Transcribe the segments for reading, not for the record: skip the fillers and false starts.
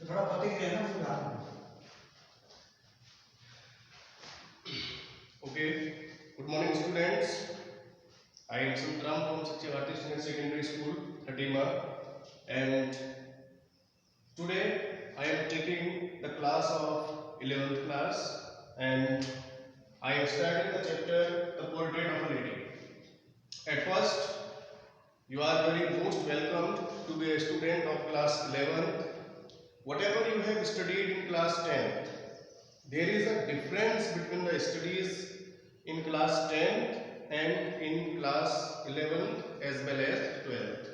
तो थोड़ा पति के ना सुधार। Okay, good morning students. I am Santram from Satyavati Senior Secondary School, Hatima, and today I am taking the class of 11th class and I am starting the chapter The Portrait of a Lady. At first, you are very most welcome to be a student of class 11th. Whatever you have studied in class 10th, there is a difference between the studies in class 10th and in class 11th as well as 12th.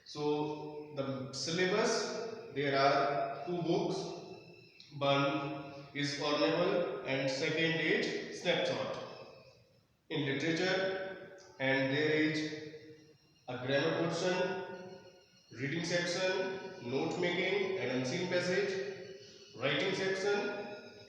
So the syllabus, there are two books. One is Ornable and second is Snapshot. In literature, and there is a grammar portion, reading section, note making and unseen passage, writing section.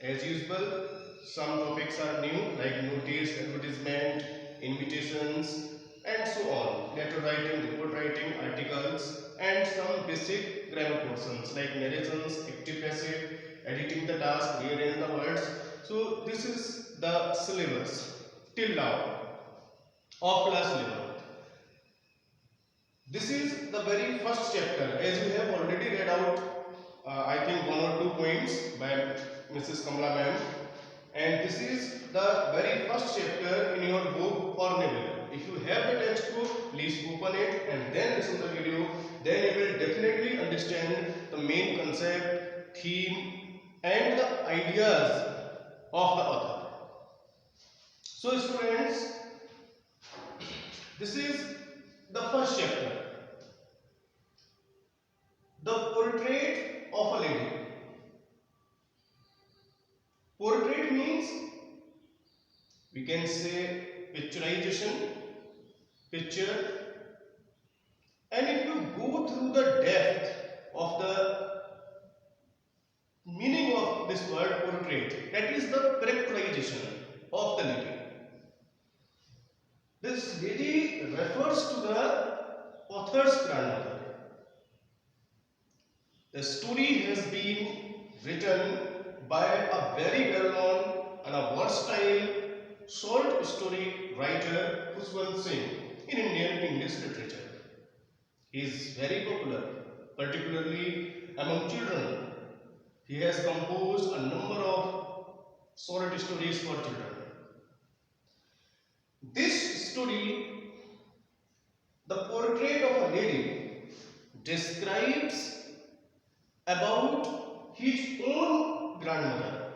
As usual, some topics are new like notice, advertisement, invitations and so on. Letter writing, report writing, articles and some basic grammar portions like narrations, active passive, editing the task, rearrange the words. So this is the syllabus till now of class 11. This is the very first chapter, as we have already read out I think one or two points by Mrs. Kamala ma'am, and this is the very first chapter in your book Ornable. If you have the textbook, please open it and then listen to the video. Then you will definitely understand the main concept, theme and the ideas of the author. So students, this is the first chapter, The Portrait of a Lady. Portrait means, we can say, picturization, picture, and if you go through the depth of the meaning of this word portrait, that is the characterization of the lady. This lady refers to the author's grandmother. The story has been written by a very well-known and a versatile short story writer Khuswant Singh in Indian English literature. He is very popular, particularly among children. He has composed a number of short stories for children. This story, The Portrait of a Lady, describes about his own grandmother,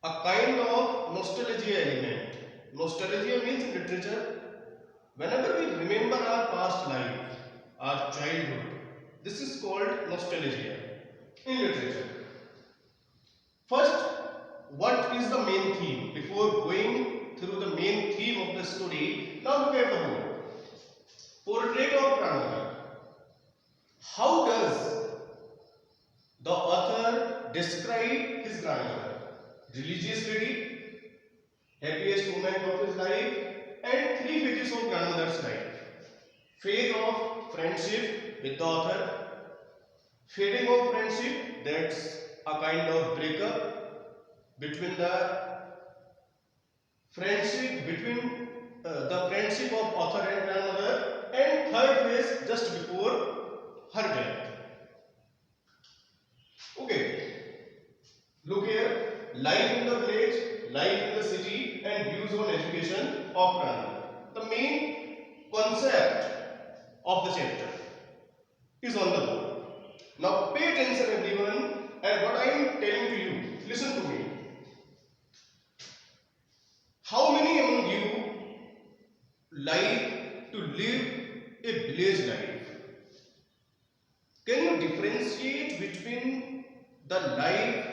a kind of nostalgia element. Nostalgia means in literature, whenever we remember our past life, our childhood, this is called nostalgia in literature. First, what is the main theme? Before going through the main theme of the story, now look at the whole. Portrait of grandmother. How does the author describe his grandmother? Religious lady, happiest moment of his life, and three phases of grandmother's life. Phase of friendship with the author, fading of friendship, that's a kind of breakup between the friendship of author and grandmother, and third phase just before her death. Okay, look here. Life in the village, life in the city, and views on education of grandmother. The main concept of the chapter is on the board. Now pay attention everyone, and what I am telling to you, listen to me. How many among you like to live a village life? Can you differentiate between the life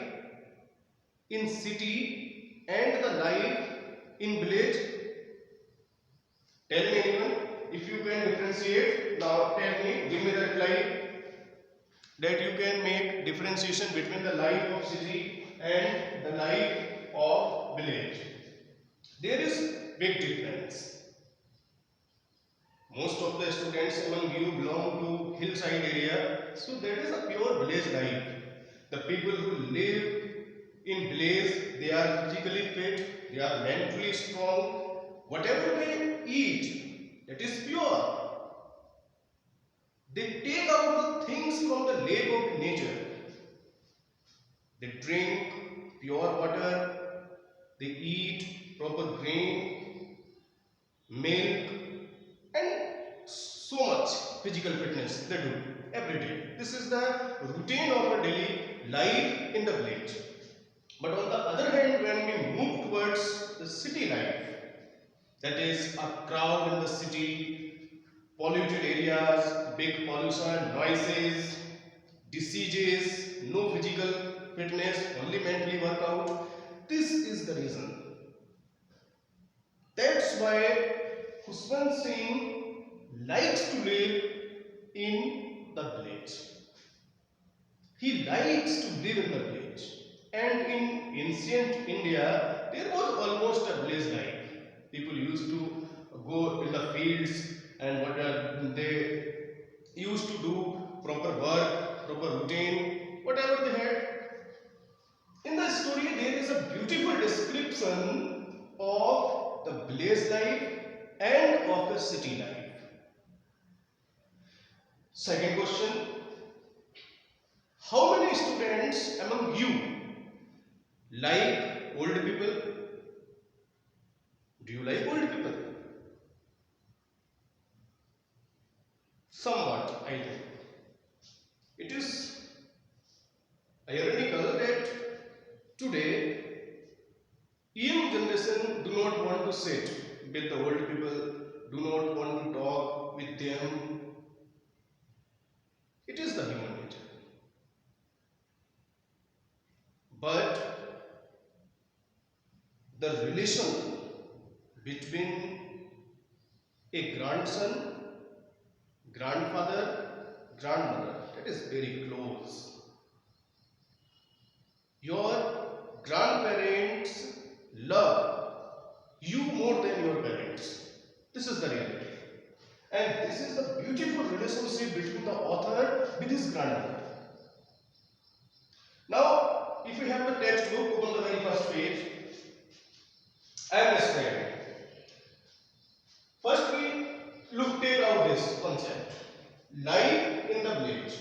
in city and the life in village? Tell me anyone, if you can differentiate. Now tell me, give me the reply that you can make differentiation between the life of city and the life of village. There is big difference. Most of the students among you belong to hillside area, so that is a pure village life. The people who live in village, they are physically fit, they are mentally strong. Whatever they eat, that is pure. They take out the things from the lake of nature. They drink pure water, they eat proper grain, milk, and so much physical fitness they do every day. This is the routine of a daily life in the village. But on the other hand, when we move towards the city life, that is a crowd in the city, polluted areas, big pollution, noises, diseases, no physical fitness, only mentally workout. This is the reason. That's why Khushwant Singh likes to live in the village. He likes to live in the village. And in ancient India, there was almost a village life. People used to go in the fields and they used to do proper work, proper routine, whatever they had. In the story, there is a beautiful description of the village life and of the city life. Second question, how many students among you like old people? Do you like old people? Somewhat, I think. It is ironical that today young generation do not want to sit with the old people, do not want to talk with them. It is the human nature. But the relation between a grandson, grandfather, grandmother, that is very close. Your grandparents love you more than your parents. This is the reality. And this is the beautiful relationship between the author with his grandmother. Now, if you have the textbook, open the very first page. I am describing. First, we take out this concept. Life in the village.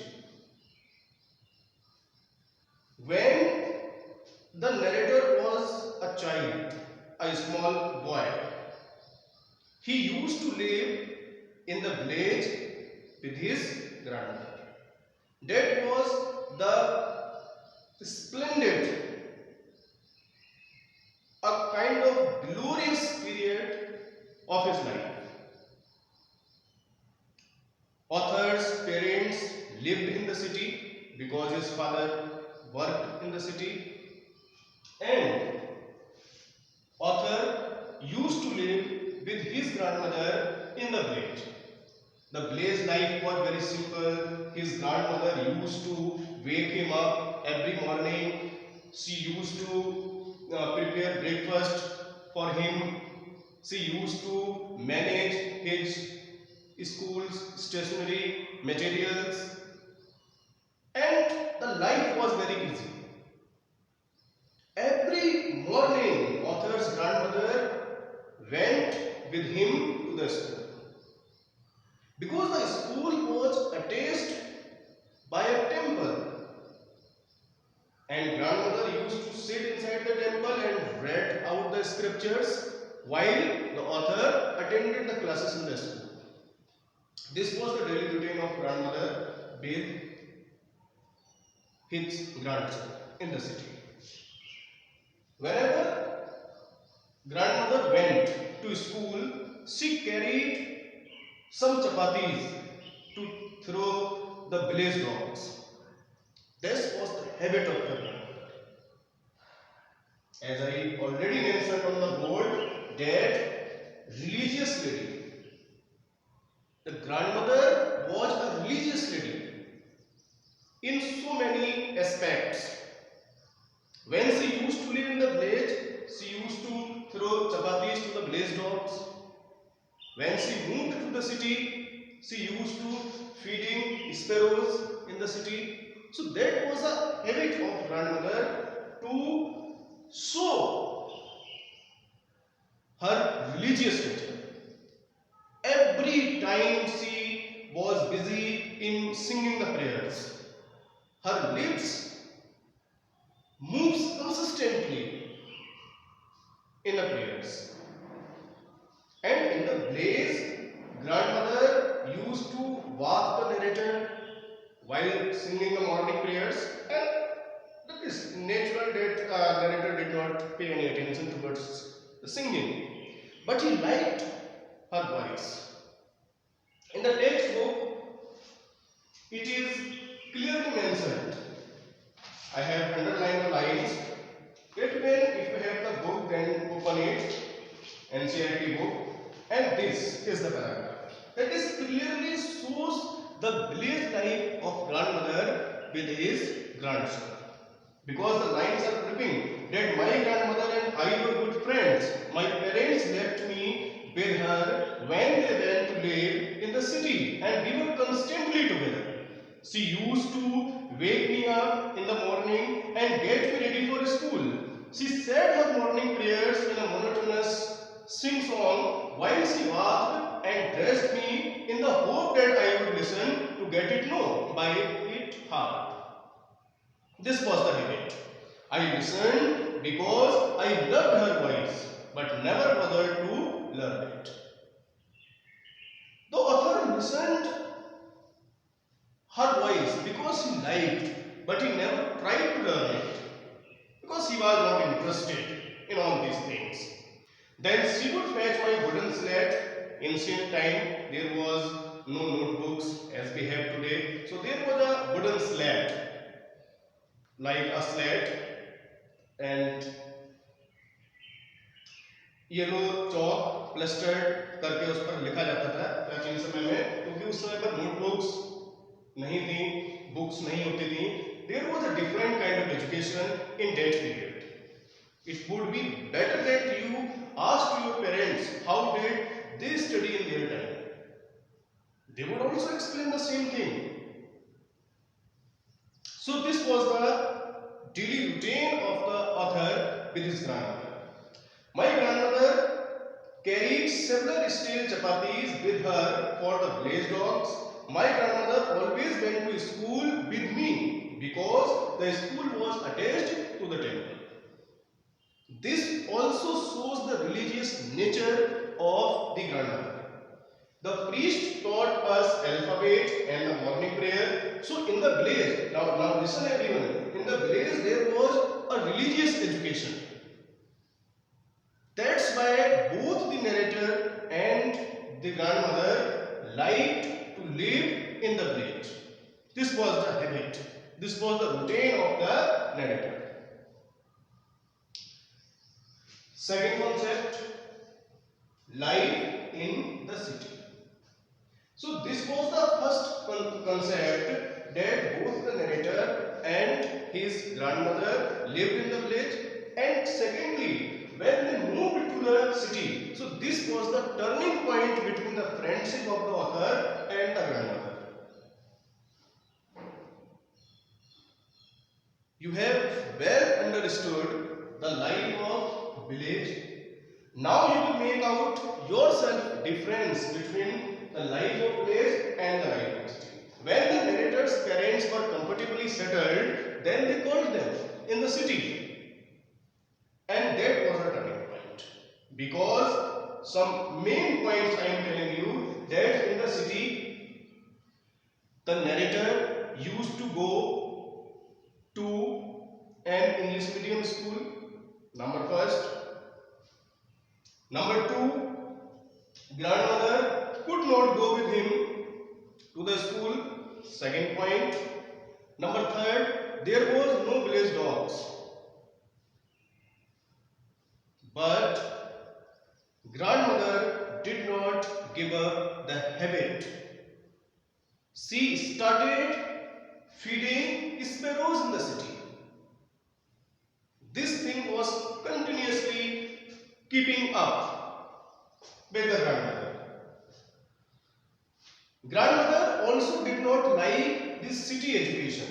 When the narrator was a child, a small boy, he used to live in the village with his grandmother. That was the splendid, a kind of glorious period of his life. Author's parents lived in the city because his father worked in the city, and author used to live with his grandmother in the village. The village life was very simple. His grandmother used to wake him up every morning. She used to prepare breakfast for him. She used to manage his school's stationery materials, and the life was very easy. Every morning, author's grandmother went with him to the school. Because the school was attached by a temple, and grandmother used to sit inside the temple and read out the scriptures while the author attended the classes in the school. This was the daily routine of grandmother with his grandson in the city. Whenever grandmother went to school, she carried some chapatis to throw the village dogs. This was the habit of the grandmother. As I already mentioned on the board, that religious lady. The grandmother was a religious lady in so many aspects. When she used to live in the village, she used to throw chapatis to the village dogs. When she moved to the city, she used to feeding sparrows in the city. So that was a habit of grandmother to show her religious nature. Every time she was busy in singing the prayers, her lips moves consistently in the prayers. And in the blaze, grandmother used to watch the narrator while singing the morning prayers, and that is natural that narrator did not pay any attention towards the singing, but he liked her voice. In the textbook, it is clearly mentioned. I have underlined the lines. That when if you have the book, then open it, NCERT book, and this is the paragraph. That is clearly shows the village life of grandmother with his grandson. Because the lines are flipping that my grandmother and I were good friends. My parents left me with her when they went to live in the city, and we were constantly together. She used to wake me up in the morning and get me ready for school. She said her morning prayers in a monotonous sing song while she washed and dressed me in the hope that I would listen to get it know by it heart. This was the habit. I listened because I loved her voice, but never bothered to learn it. The author listened her voice because he liked, but he never tried to learn it because he was not interested in all these things. Then she would fetch my wooden slate. Ancient time there was no notebooks as we have today, so there was a wooden slate, like a slate, and yellow chalk plastered करके उस पर लिखा जाता था प्राचीन समय में, क्योंकि उस समय पर नोटबुक्स नहीं थी, बुक्स नहीं होती थी. There was a different kind of education in that period. It would be better that you ask your parents how did they study in their time. They would also explain the same thing. So this was the daily routine of the author with his grandmother. My grandmother carried several steel chapatis with her for the village dogs. My grandmother always went to school with me because the school was attached to the temple. This also shows the religious nature of the grandmother. The priest taught us alphabet and the morning prayer. So in the village, now listen everyone, in the village there was a religious education. That's why both the narrator and the grandmother liked to live in the village. This was the habit. This was the routine of the narrator. Second concept, life in the city. So this was the first concept, that both the narrator and his grandmother lived in the village, and secondly, when they moved to the city, so this was the turning point between the friendship of the author and the grandmother. You have well understood the life of village. Now you will make out yourself difference between the life of village and the life of city. When the narrator's parents were comfortably settled, then they called them in the city. And that was a turning point. Because some main points I am telling you, that in the city, the narrator used to go to an English medium school, number first. Number two, grandmother could not go with him to the school, second point. Number third, there was no village dogs. But grandmother did not give up the habit. She started feeding sparrows in the city. This thing was continuously keeping up with the grandmother. is city education.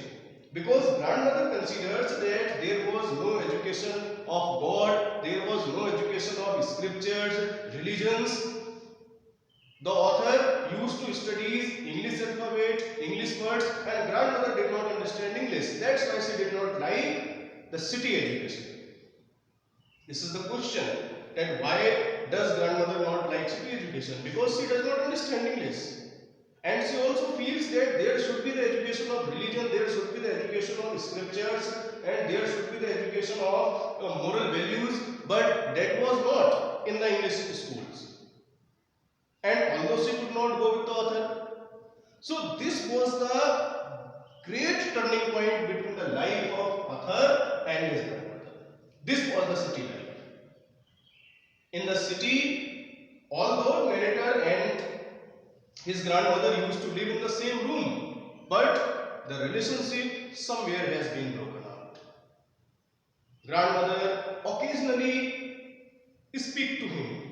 Because grandmother considers that there was no education of God, there was no education of scriptures, religions. The author used to study English alphabet, English words, and grandmother did not understand English. That's why she did not like the city education. This is the question, that why does grandmother not like city education? Because she does not understand English. And she also feels that there should be the education of religion, there should be the education of scriptures, and there should be the education of moral values, but that was not in the English schools. And although she could not go with the author, so this was the great turning point between the life of author and his grandmother. This was the city life. In the city, although narrator and his grandmother used to live in the same room, but the relationship somewhere has been broken out. Grandmother occasionally speak to him.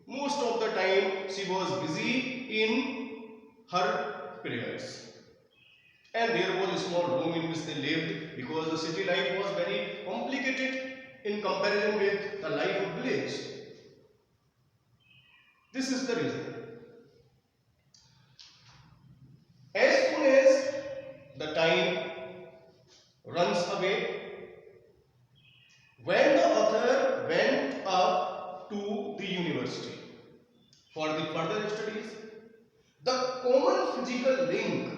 Most of the time she was busy in her prayers. And there was a small room in which they lived, because the city life was very complicated in comparison with the life of village. This is the reason. As soon as the time runs away, when the author went up to the university for the further studies, the common physical link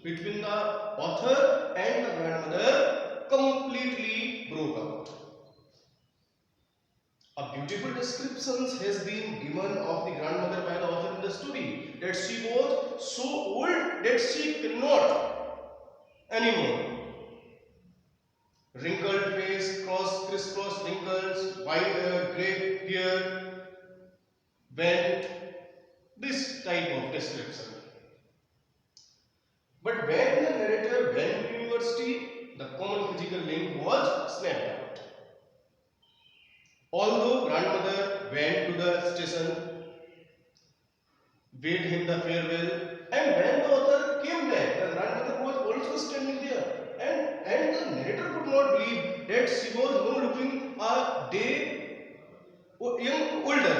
between the author and the grandmother completely broke out. A beautiful description has been given of the grandmother by the author in the story, that she was so old that she cannot anymore. Wrinkled face, crisscross wrinkles, white hair, grey hair, bent, this type of description. But when the narrator went to university, the common physical link was snapped out. Although grandmother went to the station, bade him the farewell, and when the author came back, the grandmother was also standing there. And the narrator could not believe that she was now looking a day young older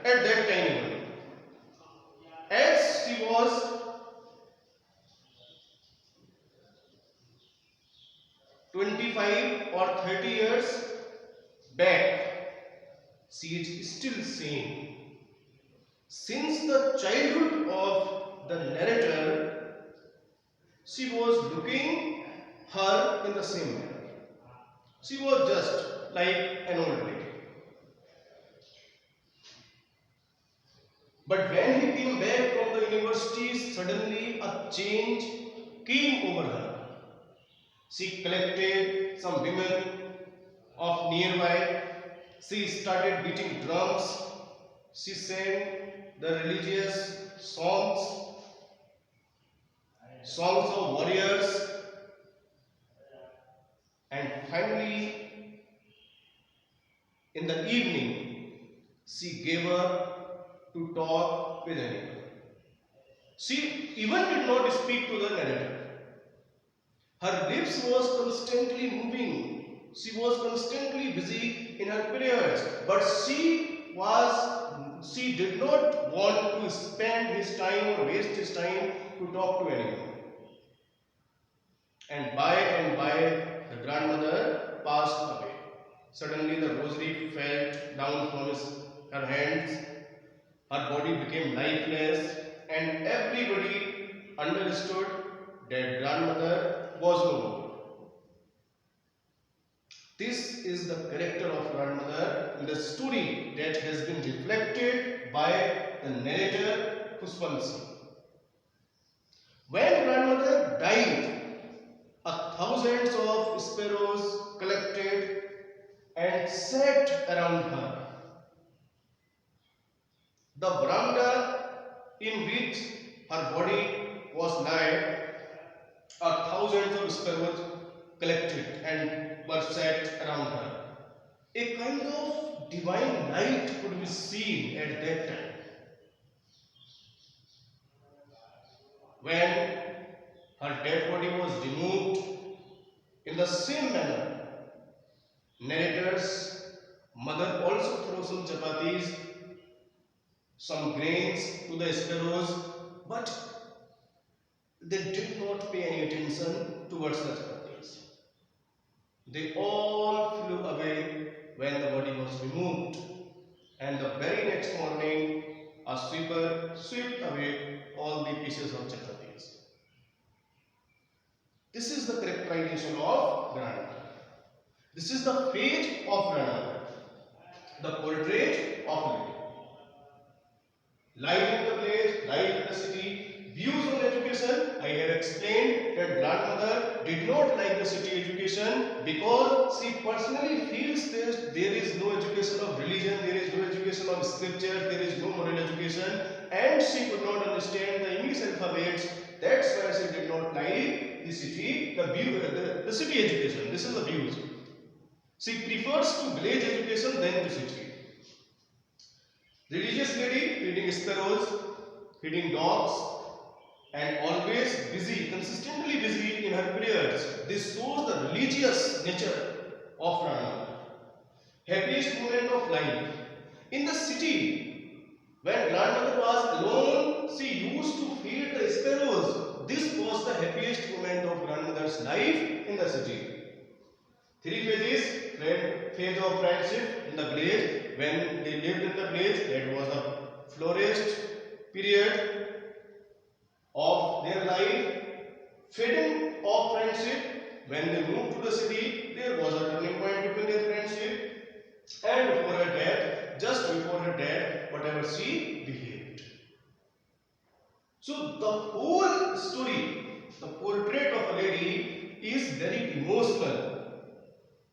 at that time even. As she was 25 or 30 years back, she is still same. Since the childhood of the narrator, she was looking her in the same manner. She was just like an old lady. But when he came back from the university, suddenly a change came over her. She collected some women of nearby. She started beating drums. She sang the religious songs of warriors. And finally, in the evening, she gave up to talk with anyone. She even did not speak to the narrator. Her lips was constantly moving. She was constantly busy in her prayers. But she did not want to spend his time or waste his time to talk to anyone. And by, the grandmother passed away. Suddenly the rosary fell down from her hands. Her body became lifeless, and everybody understood that grandmother was no more. This is the character of grandmother in the story that has been reflected by the narrator Pushpansi. When grandmother died, thousands of sparrows collected and sat around her. The veranda in which her body was laid, thousands of sparrows collected and were sat around her. A kind of divine light could be seen at that time. When her dead body was removed. In the same manner, narrator's mother also threw some chapatis, some grains to the sparrows, but they did not pay any attention towards the chapatis. They all flew away when the body was removed, and the very next morning a sweeper swept away all the pieces of chapatis. This is the characterization of grandmother. This is the fate of grandmother, the portrait of a lady. Life in the village, life in the city, views on education. I have explained that grandmother did not like the city education because she personally feels that there is no education of religion, there is no education of scripture, there is no moral education, and she could not understand the English alphabets. That's why she did not like the city, the city education. This is the views. She prefers to village education than to city. Religious lady feeding sparrows, feeding dogs, and always busy, consistently busy in her prayers. This shows the religious nature of grandmother. Happiest moment of life. In the city, when grandmother was alone, she used to feed the sparrows. This was the happiest moment of grandmother's life in the city. 3 phases. Phase of friendship in the village. When they lived in the village, that was the flourishing period of their life. Fading of friendship. When they moved to the city, there was a turning point between their friendship. And before her death, just before her death, whatever she behaved. So the whole story, the portrait of a lady, is very emotional,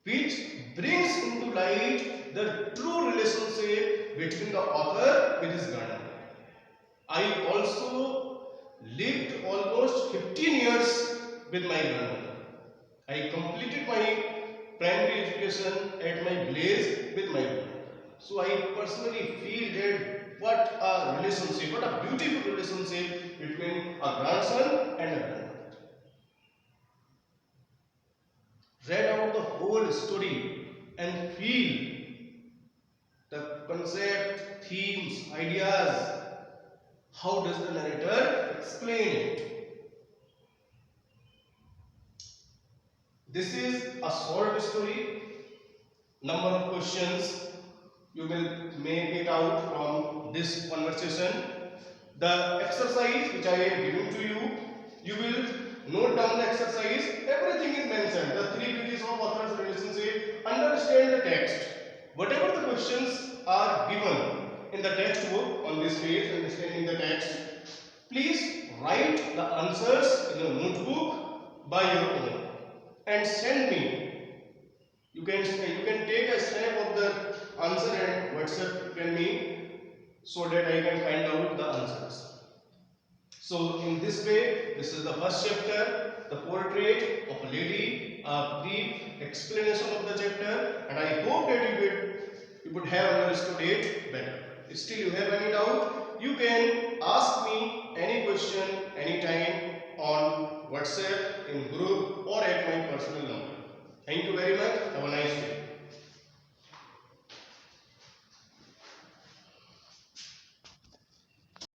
which brings into light the true relationship between the author with his grandmother. I also lived almost 15 years with my grandmother. I completed my primary education at my village with my grandmother. So I personally feel that what a relationship, what a beautiful relationship between a grandson and a grandmother. Read out the whole story and feel the concept, themes, ideas. How does the narrator explain it? This is a short story. Number of questions you will make it out from this conversation. The exercise which I have given to you, you will note down the exercise. Everything is mentioned. The 3 pages of author's relationship. Understand the text. Whatever the questions are given in the textbook on this page, understanding the text, please write the answers in a notebook by your own and send me. You can take a snap of the answer and WhatsApp me so that I can find out the answers. So in this way, this is the first chapter, the portrait of a lady, a brief explanation of the chapter, and I hope that you would have understood it better. Still you have any doubt, you can ask me any question anytime on WhatsApp, in group, or at my personal number. Thank you very much.